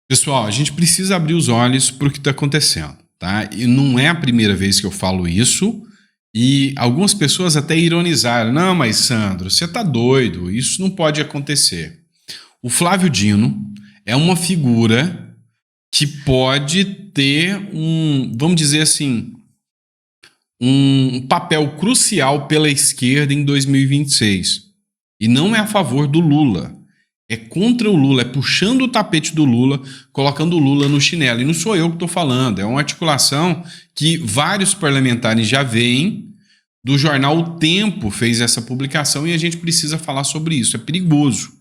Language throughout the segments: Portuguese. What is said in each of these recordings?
Pessoal, a gente precisa abrir os olhos para o que está acontecendo, tá? E não é a primeira vez que eu falo isso, e algumas pessoas até ironizaram. Não, mas Sandro, você está doido, isso não pode acontecer. O Flávio Dino é uma figura que pode ter vamos dizer assim, um papel crucial pela esquerda em 2026. E não é a favor do Lula. É contra o Lula, é puxando o tapete do Lula, colocando o Lula no chinelo. E não sou eu que estou falando, é uma articulação que vários parlamentares já veem. Do jornal O Tempo fez essa publicação e a gente precisa falar sobre isso. É perigoso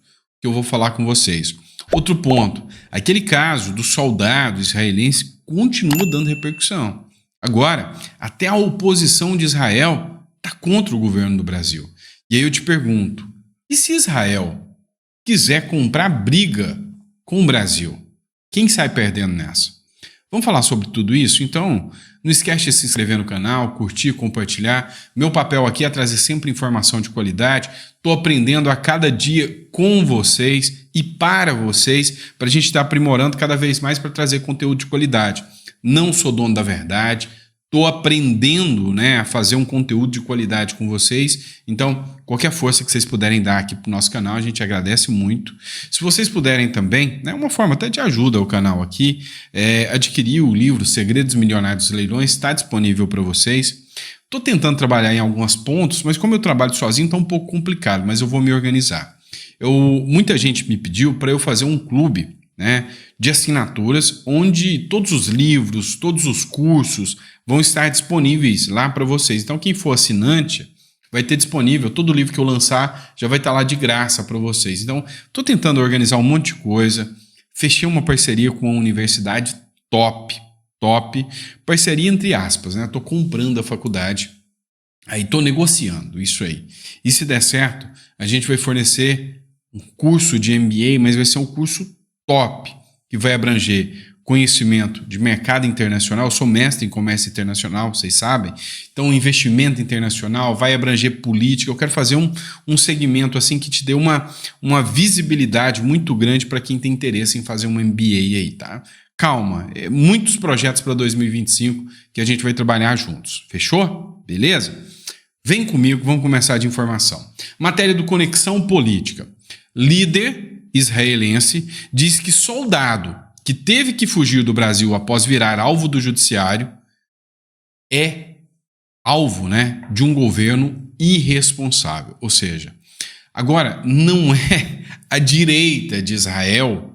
que eu vou falar com vocês. Outro ponto, aquele caso do soldado israelense continua dando repercussão. Agora, até a oposição de Israel está contra o governo do Brasil. E aí eu te pergunto, e se Israel quiser comprar briga com o Brasil, quem sai perdendo nessa? Vamos falar sobre tudo isso? Então, não esquece de se inscrever no canal, curtir, compartilhar. Meu papel aqui é trazer sempre informação de qualidade. Estou aprendendo a cada dia com vocês e para vocês, para a gente estar aprimorando cada vez mais para trazer conteúdo de qualidade. Não sou dono da verdade. Estou aprendendo, a fazer um conteúdo de qualidade com vocês. Então, qualquer força que vocês puderem dar aqui para o nosso canal, a gente agradece muito. Se vocês puderem também, uma forma até de ajuda ao canal aqui, adquirir o livro Segredos Milionários dos Leilões, está disponível para vocês. Estou tentando trabalhar em alguns pontos, mas como eu trabalho sozinho, está um pouco complicado, mas eu vou me organizar. Muita gente me pediu para eu fazer um clube, de assinaturas, onde todos os livros, todos os cursos vão estar disponíveis lá para vocês. Então, quem for assinante vai ter disponível, todo livro que eu lançar já vai estar lá de graça para vocês. Então, estou tentando organizar um monte de coisa, fechei uma parceria com uma universidade top, parceria entre aspas, estou comprando a faculdade, aí estou negociando isso aí. E se der certo, a gente vai fornecer um curso de MBA, mas vai ser um curso top, que vai abranger conhecimento de mercado internacional. Eu sou mestre em comércio internacional, vocês sabem. Então, investimento internacional, vai abranger política. Eu quero fazer um segmento assim que te dê uma visibilidade muito grande para quem tem interesse em fazer um MBA aí, tá? Calma, muitos projetos para 2025 que a gente vai trabalhar juntos. Fechou? Beleza? Vem comigo, vamos começar de informação. Matéria do Conexão Política. Líder israelense diz que soldado que teve que fugir do Brasil após virar alvo do judiciário é alvo, de um governo irresponsável. Ou seja, agora não é a direita de Israel,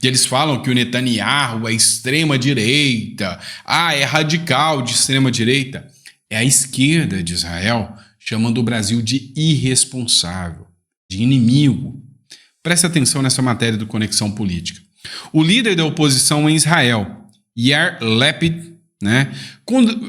que eles falam que o Netanyahu é extrema-direita, é radical de extrema-direita. É a esquerda de Israel chamando o Brasil de irresponsável, de inimigo. Preste atenção nessa matéria do Conexão Política. O líder da oposição em Israel, Yair Lapid,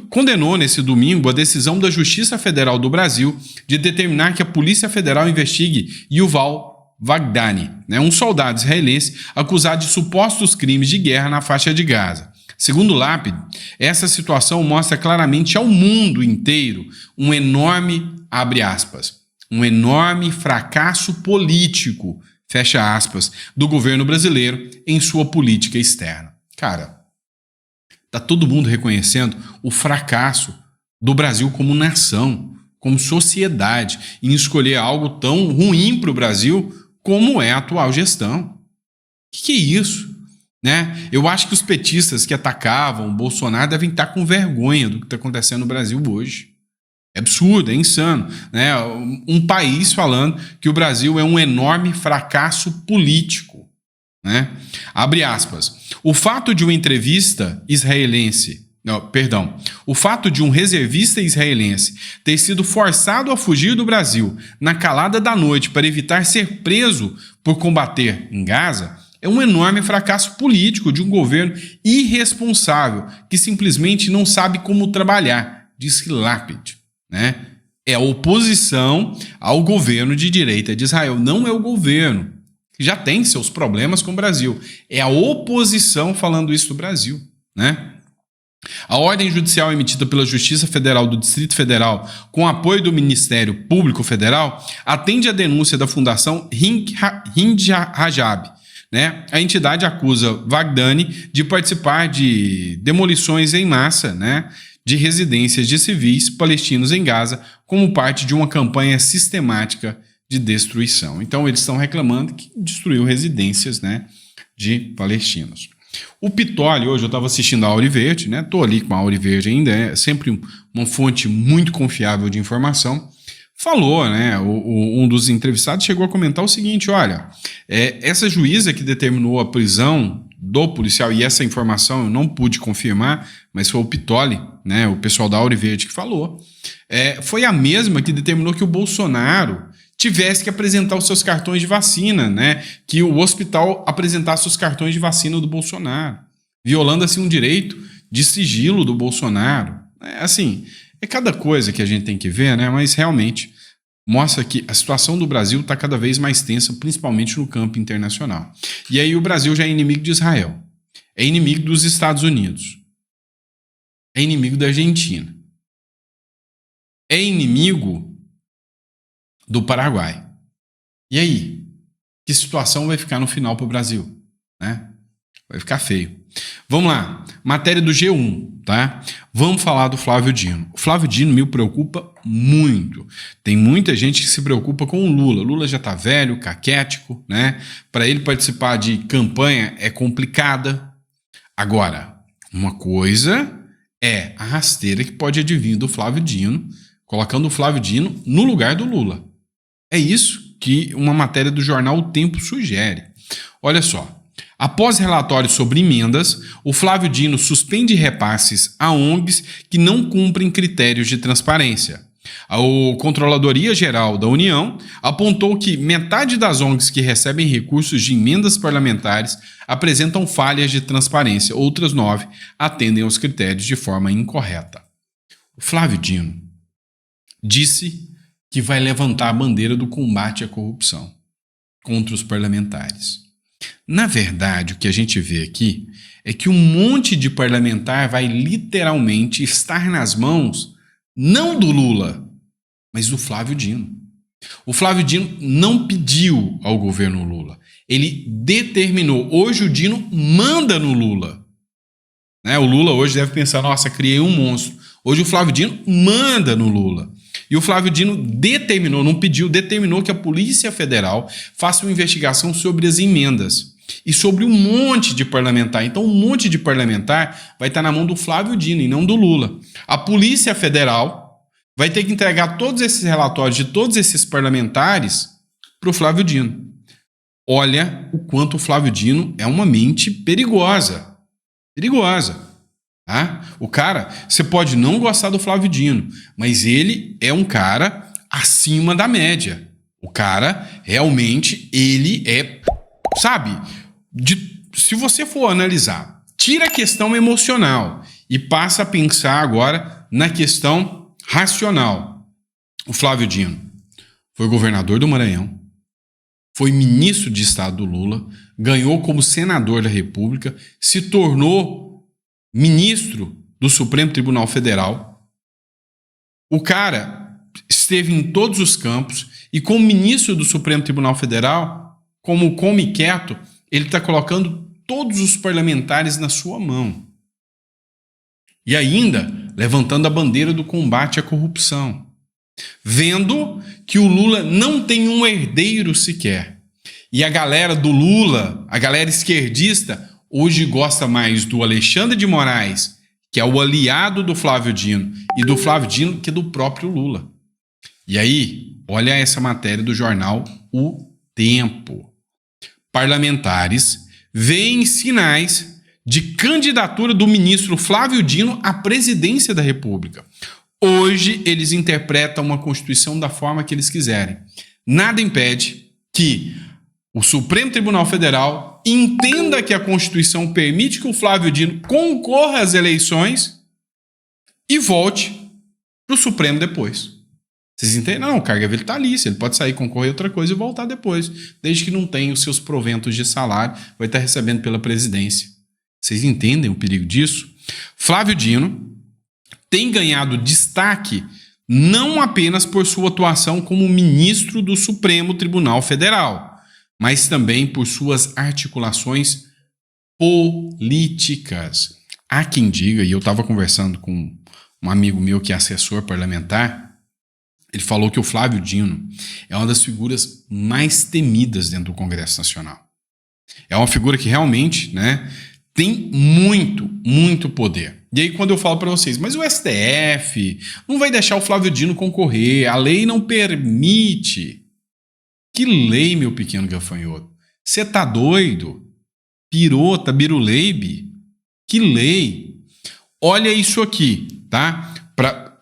condenou nesse domingo a decisão da Justiça Federal do Brasil de determinar que a Polícia Federal investigue Yuval Wagdani, um soldado israelense acusado de supostos crimes de guerra na faixa de Gaza. Segundo Lapid, essa situação mostra claramente ao mundo inteiro um enorme, abre aspas, um enorme fracasso político, fecha aspas, do governo brasileiro em sua política externa. Cara, tá todo mundo reconhecendo o fracasso do Brasil como nação, como sociedade, em escolher algo tão ruim para o Brasil como é a atual gestão. Que é isso? Eu acho que os petistas que atacavam o Bolsonaro devem estar com vergonha do que está acontecendo no Brasil hoje. É absurdo, é insano. Um país falando que o Brasil é um enorme fracasso político. Abre aspas. O fato de um reservista israelense ter sido forçado a fugir do Brasil na calada da noite para evitar ser preso por combater em Gaza é um enorme fracasso político de um governo irresponsável que simplesmente não sabe como trabalhar, disse Lapid. É a oposição ao governo de direita de Israel, não é o governo, que já tem seus problemas com o Brasil. É a oposição falando isso do Brasil. A ordem judicial emitida pela Justiça Federal do Distrito Federal, com apoio do Ministério Público Federal, atende à denúncia da Fundação Hind Rajab, né, a entidade acusa Vagdani de participar de demolições em massa, né, de residências de civis palestinos em Gaza como parte de uma campanha sistemática de destruição. Então eles estão reclamando que destruiu residências, né, de palestinos. O Pitoli, hoje eu estava assistindo a Auriverde, né? Estou ali com a Auriverde ainda, é sempre uma fonte muito confiável de informação. Falou, né? Um dos entrevistados chegou a comentar o seguinte: olha, essa juíza que determinou a prisão do policial, e essa informação eu não pude confirmar, mas foi o Pitoli, né? O pessoal da Auriverde que falou, foi a mesma que determinou que o Bolsonaro tivesse que apresentar os seus cartões de vacina, né? Que o hospital apresentasse os cartões de vacina do Bolsonaro, violando assim um direito de sigilo do Bolsonaro. Assim, é cada coisa que a gente tem que ver, né? Mas realmente mostra que a situação do Brasil está cada vez mais tensa, principalmente no campo internacional. E aí o Brasil já é inimigo de Israel, é inimigo dos Estados Unidos, é inimigo da Argentina, é inimigo do Paraguai. E aí? Que situação vai ficar no final para o Brasil? Né? Vai ficar feio. Vamos lá. Matéria do G1, tá? Vamos falar do Flávio Dino. O Flávio Dino me preocupa muito. Tem muita gente que se preocupa com o Lula. Lula já tá velho, caquético, né? Para ele participar de campanha é complicada. Agora, uma coisa é a rasteira que pode advir do Flávio Dino, colocando o Flávio Dino no lugar do Lula. É isso que uma matéria do jornal O Tempo sugere. Olha só, após relatório sobre emendas, o Flávio Dino suspende repasses a ONGs que não cumprem critérios de transparência. A Controladoria Geral da União apontou que metade das ONGs que recebem recursos de emendas parlamentares apresentam falhas de transparência, outras 9 atendem aos critérios de forma incorreta. O Flávio Dino disse que vai levantar a bandeira do combate à corrupção contra os parlamentares. Na verdade, o que a gente vê aqui é que um monte de parlamentar vai literalmente estar nas mãos não do Lula, mas do Flávio Dino. O Flávio Dino não pediu ao governo Lula, ele determinou. Hoje o Dino manda no Lula. Né? O Lula hoje deve pensar, nossa, criei um monstro. Hoje o Flávio Dino manda no Lula. E o Flávio Dino determinou, não pediu, determinou que a Polícia Federal faça uma investigação sobre as emendas e sobre um monte de parlamentar. Então, um monte de parlamentar vai estar na mão do Flávio Dino e não do Lula. A Polícia Federal vai ter que entregar todos esses relatórios de todos esses parlamentares para o Flávio Dino. Olha o quanto o Flávio Dino é uma mente perigosa. Perigosa. Tá? O cara, você pode não gostar do Flávio Dino, mas ele é um cara acima da média. O cara, realmente, ele é, sabe, se você for analisar, tira a questão emocional e passa a pensar agora na questão racional. O Flávio Dino foi governador do Maranhão, foi ministro de Estado do Lula, ganhou como senador da República, se tornou ministro do Supremo Tribunal Federal. O cara esteve em todos os campos e como ministro do Supremo Tribunal Federal, como come quieto, ele está colocando todos os parlamentares na sua mão. E ainda levantando a bandeira do combate à corrupção. Vendo que o Lula não tem um herdeiro sequer. E a galera do Lula, a galera esquerdista, hoje gosta mais do Alexandre de Moraes, que é o aliado do Flávio Dino, e do Flávio Dino que do próprio Lula. E aí, olha essa matéria do jornal O Tempo. Parlamentares veem sinais de candidatura do ministro Flávio Dino à presidência da República. Hoje, eles interpretam uma Constituição da forma que eles quiserem. Nada impede que o Supremo Tribunal Federal entenda que a Constituição permite que o Flávio Dino concorra às eleições e volte para o Supremo depois. Vocês entendem? Não, o cargo dele está ali, ele pode sair, concorrer a outra coisa e voltar depois, desde que não tenha os seus proventos de salário, vai estar recebendo pela presidência. Vocês entendem o perigo disso? Flávio Dino tem ganhado destaque não apenas por sua atuação como ministro do Supremo Tribunal Federal, mas também por suas articulações políticas. Há quem diga, e eu estava conversando com um amigo meu que é assessor parlamentar, ele falou que o Flávio Dino é uma das figuras mais temidas dentro do Congresso Nacional. É uma figura que realmente, né, tem muito poder. E aí quando eu falo para vocês, mas o STF não vai deixar o Flávio Dino concorrer, a lei não permite. Que lei, meu pequeno gafanhoto? Você tá doido? Pirota, biruleibe? Que lei? Olha isso aqui, tá?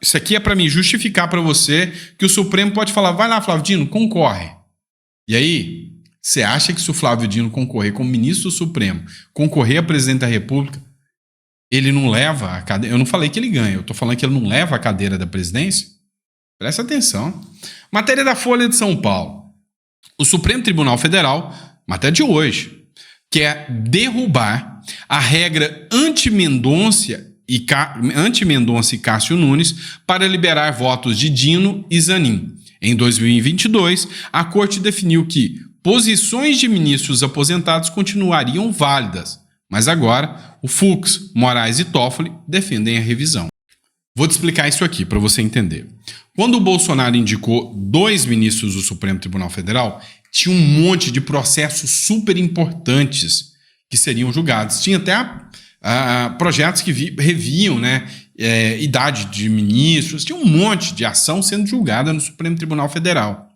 Isso aqui é para me justificar para você que o Supremo pode falar, vai lá, Flávio Dino, concorre. E aí, você acha que se o Flávio Dino concorrer como ministro do Supremo, concorrer a presidente da República, ele não leva a cadeira? Eu não falei que ele ganha, eu tô falando que ele não leva a cadeira da presidência? Presta atenção. Matéria da Folha de São Paulo. O Supremo Tribunal Federal, matéria de hoje, quer derrubar a regra anti-Mendonça e Cássio Nunes para liberar votos de Dino e Zanin. Em 2022, a Corte definiu que posições de ministros aposentados continuariam válidas, mas agora o Fux, Moraes e Toffoli defendem a revisão. Vou te explicar isso aqui para você entender. Quando o Bolsonaro indicou 2 ministros do Supremo Tribunal Federal, tinha um monte de processos super importantes que seriam julgados. Tinha até projetos que reviam, né, idade de ministros, tinha um monte de ação sendo julgada no Supremo Tribunal Federal.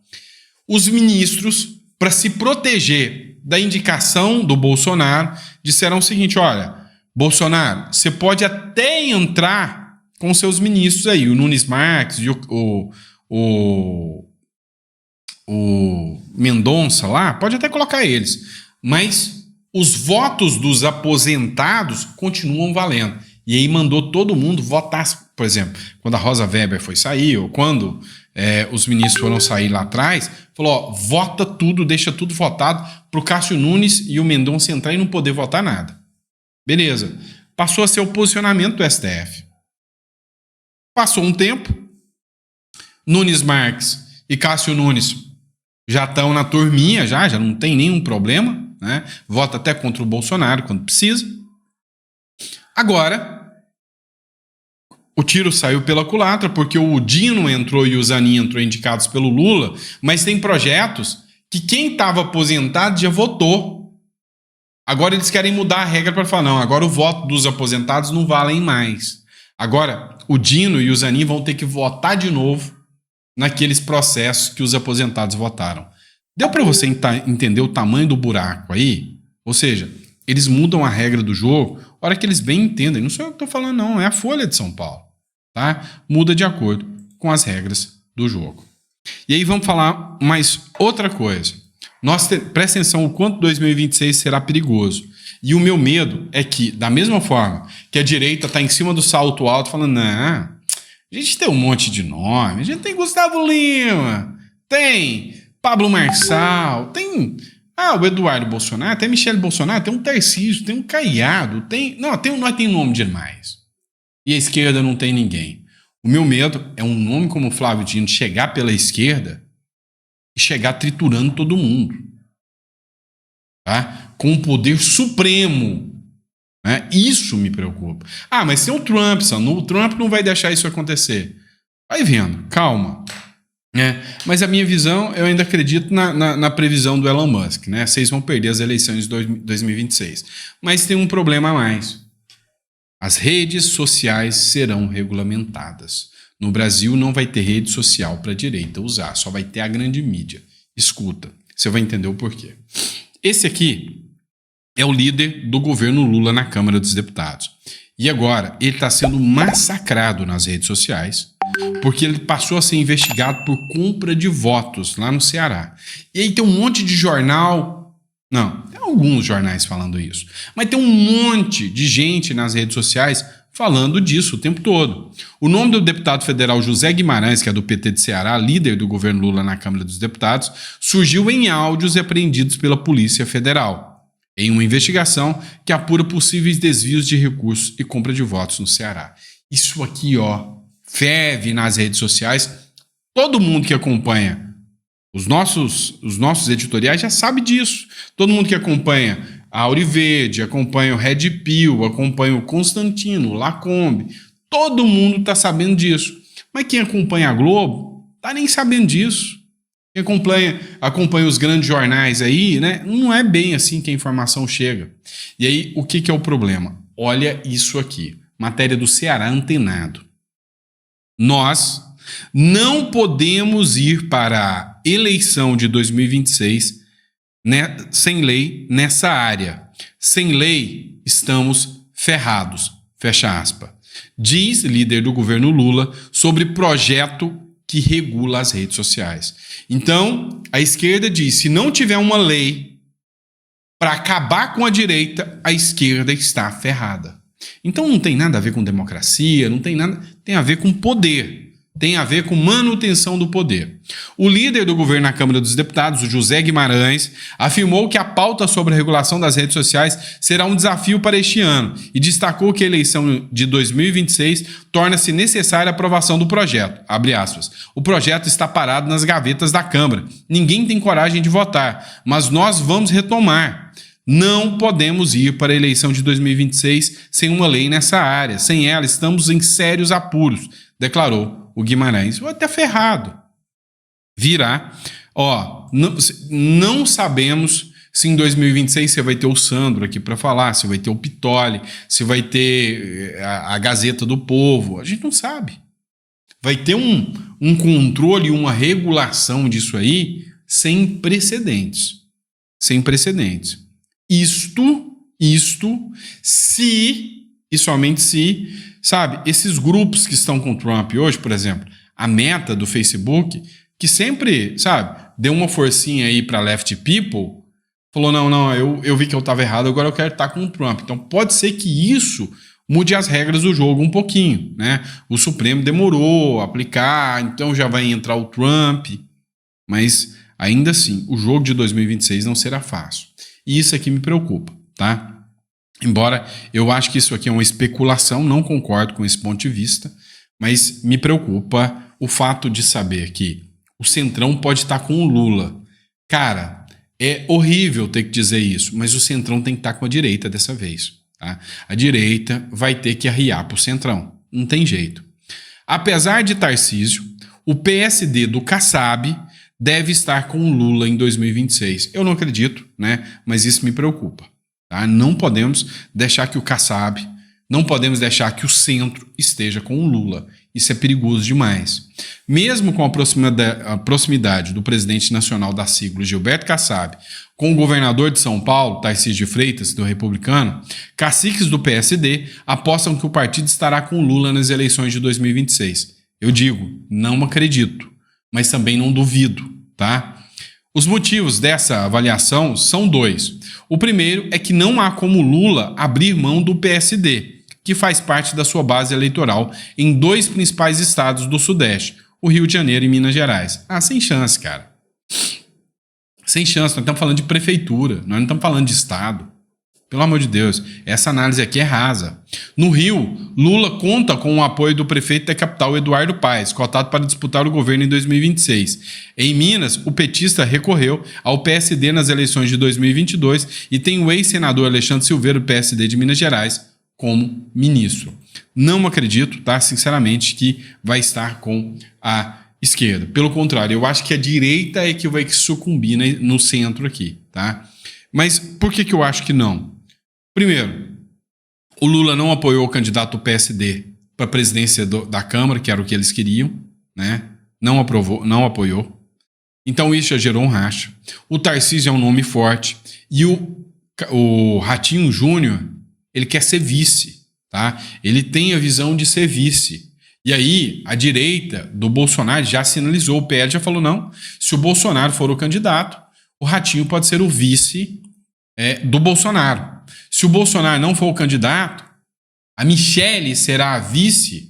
Os ministros, para se proteger da indicação do Bolsonaro, disseram o seguinte, olha, Bolsonaro, você pode até entrar com seus ministros aí, o Nunes Marques e o Mendonça lá, pode até colocar eles, mas os votos dos aposentados continuam valendo. E aí mandou todo mundo votar, por exemplo, quando a Rosa Weber foi sair, ou quando os ministros foram sair lá atrás, falou, ó, vota tudo, deixa tudo votado para o Cássio Nunes e o Mendonça entrar e não poder votar nada. Beleza. Passou a ser o posicionamento do STF. Passou um tempo, Nunes Marques e Cássio Nunes já estão na turminha, já não tem nenhum problema, né? Vota até contra o Bolsonaro quando precisa. Agora, o tiro saiu pela culatra, porque o Dino entrou e o Zanin entrou indicados pelo Lula, mas tem projetos que quem estava aposentado já votou. Agora eles querem mudar a regra para falar, não, agora o voto dos aposentados não valem mais. Agora, o Dino e o Zanin vão ter que votar de novo naqueles processos que os aposentados votaram. Deu para você entender o tamanho do buraco aí? Ou seja, eles mudam a regra do jogo a hora que eles bem entendem. Não sou eu que estou falando, não. É a Folha de São Paulo. Tá? Muda de acordo com as regras do jogo. E aí vamos falar mais outra coisa. Presta atenção o quanto 2026 será perigoso. E o meu medo é que, da mesma forma que a direita está em cima do salto alto, falando, não, a gente tem um monte de nome, a gente tem Gustavo Lima, tem Pablo Marçal, tem o Eduardo Bolsonaro, tem Michele Bolsonaro, tem um Tarcísio, tem um Caiado, nós tem nome demais. E a esquerda não tem ninguém. O meu medo é um nome como Flávio Dino chegar pela esquerda e chegar triturando todo mundo. Tá? Com o poder supremo. Né? Isso me preocupa. Mas tem o Trump, o Trump não vai deixar isso acontecer. Vai vendo, calma. Mas a minha visão, eu ainda acredito na previsão do Elon Musk. Né? Vocês vão perder as eleições de 2026. Mas tem um problema a mais. As redes sociais serão regulamentadas. No Brasil não vai ter rede social para a direita usar, só vai ter a grande mídia. Escuta, você vai entender o porquê. Esse aqui é o líder do governo Lula na Câmara dos Deputados. E agora ele está sendo massacrado nas redes sociais porque ele passou a ser investigado por compra de votos lá no Ceará. E aí tem um monte de jornal... Não, tem alguns jornais falando isso. Mas tem um monte de gente nas redes sociais falando disso o tempo todo. O nome do deputado federal José Guimarães, que é do PT de Ceará, líder do governo Lula na Câmara dos Deputados, surgiu em áudios apreendidos pela Polícia Federal, em uma investigação que apura possíveis desvios de recursos e compra de votos no Ceará. Isso aqui, ferve nas redes sociais. Todo mundo que acompanha Os nossos editoriais já sabem disso. Todo mundo que acompanha a Auriverde, acompanha o Red Pill, acompanha o Constantino, o Lacombe, todo mundo está sabendo disso. Mas quem acompanha a Globo tá nem sabendo disso. Quem acompanha os grandes jornais aí, né? Não é bem assim que a informação chega. E aí, o que é o problema? Olha isso aqui. Matéria do Ceará Antenado. Nós não podemos ir para a eleição de 2026, né, sem lei nessa área. Sem lei, estamos ferrados. Fecha aspas. Diz líder do governo Lula sobre projeto que regula as redes sociais. Então, a esquerda diz, se não tiver uma lei para acabar com a direita, a esquerda está ferrada. Então não tem nada a ver com democracia, não tem nada, tem a ver com poder. Tem a ver com manutenção do poder. O líder do governo na Câmara dos Deputados, o José Guimarães, afirmou que a pauta sobre a regulação das redes sociais será um desafio para este ano e destacou que a eleição de 2026 torna-se necessária a aprovação do projeto. Abre aspas. O projeto está parado nas gavetas da Câmara. Ninguém tem coragem de votar, mas nós vamos retomar. Não podemos ir para a eleição de 2026 sem uma lei nessa área. Sem ela, estamos em sérios apuros, declarou o Guimarães. Ou até ferrado. Virá. Não sabemos se em 2026 você vai ter o Sandro aqui para falar, se vai ter o Pitoli, se vai ter a Gazeta do Povo. A gente não sabe. Vai ter um controle, uma regulação disso aí sem precedentes. Sem precedentes. Isto, se, e somente se, sabe, esses grupos que estão com o Trump hoje, por exemplo, a Meta do Facebook, que sempre, sabe, deu uma forcinha aí para Left People, falou, não, eu vi que eu estava errado, agora eu quero estar com o Trump. Então pode ser que isso mude as regras do jogo um pouquinho, né? O Supremo demorou a aplicar, então já vai entrar o Trump, mas ainda assim, o jogo de 2026 não será fácil. E isso aqui me preocupa, tá? Embora eu acho que isso aqui é uma especulação, não concordo com esse ponto de vista, mas me preocupa o fato de saber que o Centrão pode estar com o Lula. Cara, é horrível ter que dizer isso, mas o Centrão tem que estar com a direita dessa vez, tá? A direita vai ter que arriar pro Centrão, não tem jeito. Apesar de Tarcísio, o PSD do Kassab deve estar com o Lula em 2026. Eu não acredito, né? Mas isso me preocupa. Tá? Não podemos deixar que o Kassab, não podemos deixar que o centro esteja com o Lula. Isso é perigoso demais. Mesmo com a proximidade do presidente nacional da sigla, Gilberto Kassab, com o governador de São Paulo, Tarcísio de Freitas, do Republicano, caciques do PSD apostam que o partido estará com o Lula nas eleições de 2026. Eu digo, não acredito, mas também não duvido, tá? Os motivos dessa avaliação são dois. O primeiro é que não há como Lula abrir mão do PSD, que faz parte da sua base eleitoral em dois principais estados do Sudeste, o Rio de Janeiro e Minas Gerais. Sem chance, cara. Sem chance, nós estamos falando de prefeitura, nós não estamos falando de estado. Pelo amor de Deus, essa análise aqui é rasa. No Rio, Lula conta com o apoio do prefeito da capital, Eduardo Paes, cotado para disputar o governo em 2026. Em Minas, o petista recorreu ao PSD nas eleições de 2022 e tem o ex-senador Alexandre Silveira, do PSD de Minas Gerais, como ministro. Não acredito, tá, sinceramente, que vai estar com a esquerda. Pelo contrário, eu acho que a direita é que vai sucumbir no centro aqui, tá? Mas por que eu acho que não? Primeiro, o Lula não apoiou o candidato do PSD para a presidência da Câmara, que era o que eles queriam, né? Não apoiou. Então isso já gerou um racha. O Tarcísio é um nome forte e o Ratinho Júnior, ele quer ser vice, tá? Ele tem a visão de ser vice. E aí, a direita do Bolsonaro já sinalizou, o PL já falou, não, se o Bolsonaro for o candidato, o Ratinho pode ser o vice do Bolsonaro. Se o Bolsonaro não for o candidato, a Michelle será a vice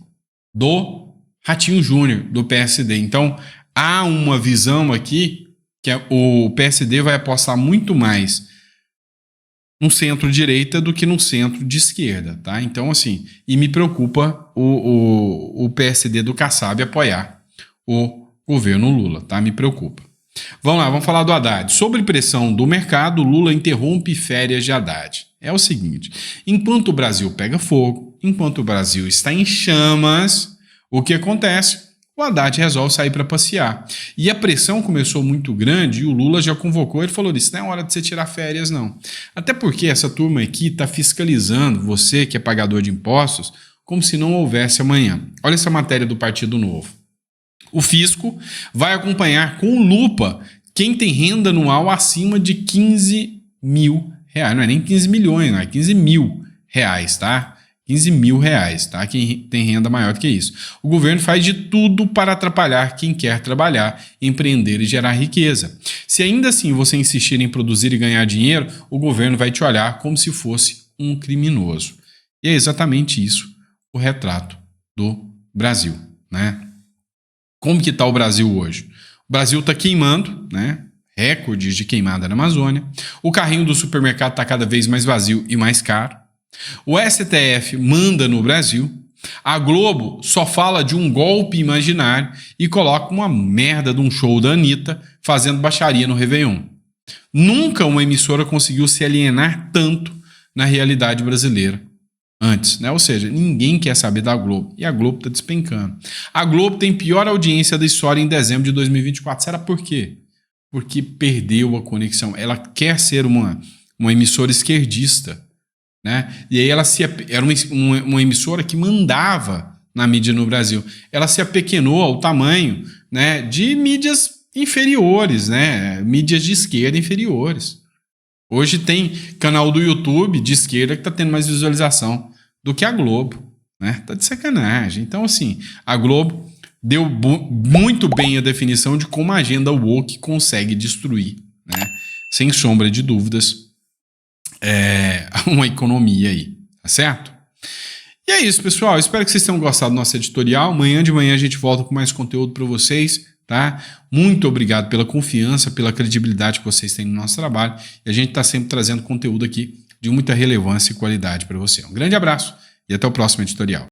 do Ratinho Júnior, do PSD. Então, há uma visão aqui que o PSD vai apostar muito mais no centro-direita do que no centro de esquerda, tá? Então, assim, e me preocupa o PSD do Kassab apoiar o governo Lula, tá? Me preocupa. Vamos lá, vamos falar do Haddad. Sob pressão do mercado, Lula interrompe férias de Haddad. É o seguinte, enquanto o Brasil pega fogo, enquanto o Brasil está em chamas, o que acontece? O Haddad resolve sair para passear. E a pressão começou muito grande e o Lula já convocou, ele falou, isso não é hora de você tirar férias não. Até porque essa turma aqui está fiscalizando você que é pagador de impostos como se não houvesse amanhã. Olha essa matéria do Partido Novo. O fisco vai acompanhar com lupa quem tem renda anual acima de 15 mil reais. Não é nem 15 milhões, não é 15 mil reais, tá? 15 mil reais, tá? Quem tem renda maior do que isso. O governo faz de tudo para atrapalhar quem quer trabalhar, empreender e gerar riqueza. Se ainda assim você insistir em produzir e ganhar dinheiro, o governo vai te olhar como se fosse um criminoso. E é exatamente isso o retrato do Brasil, né? Como que está o Brasil hoje? O Brasil está queimando, né? Recordes de queimada na Amazônia. O carrinho do supermercado está cada vez mais vazio e mais caro. O STF manda no Brasil. A Globo só fala de um golpe imaginário e coloca uma merda de um show da Anitta fazendo baixaria no Réveillon. Nunca uma emissora conseguiu se alienar tanto na realidade brasileira antes, né? Ou seja, ninguém quer saber da Globo. E a Globo está despencando. A Globo tem pior audiência da história em dezembro de 2024. Será por quê? Porque perdeu a conexão. Ela quer ser uma emissora esquerdista, né? E aí ela era uma emissora que mandava na mídia no Brasil. Ela se apequenou ao tamanho, né, de mídias inferiores, né? Mídias de esquerda inferiores. Hoje tem canal do YouTube de esquerda que está tendo mais visualização do que a Globo, né? Tá de sacanagem. Então, assim, a Globo deu muito bem a definição de como a agenda woke consegue destruir, né? Sem sombra de dúvidas, uma economia aí, tá certo? E é isso, pessoal. Espero que vocês tenham gostado do nosso editorial. Amanhã de manhã a gente volta com mais conteúdo para vocês, tá? Muito obrigado pela confiança, pela credibilidade que vocês têm no nosso trabalho. E a gente está sempre trazendo conteúdo aqui de muita relevância e qualidade para você. Um grande abraço e até o próximo editorial.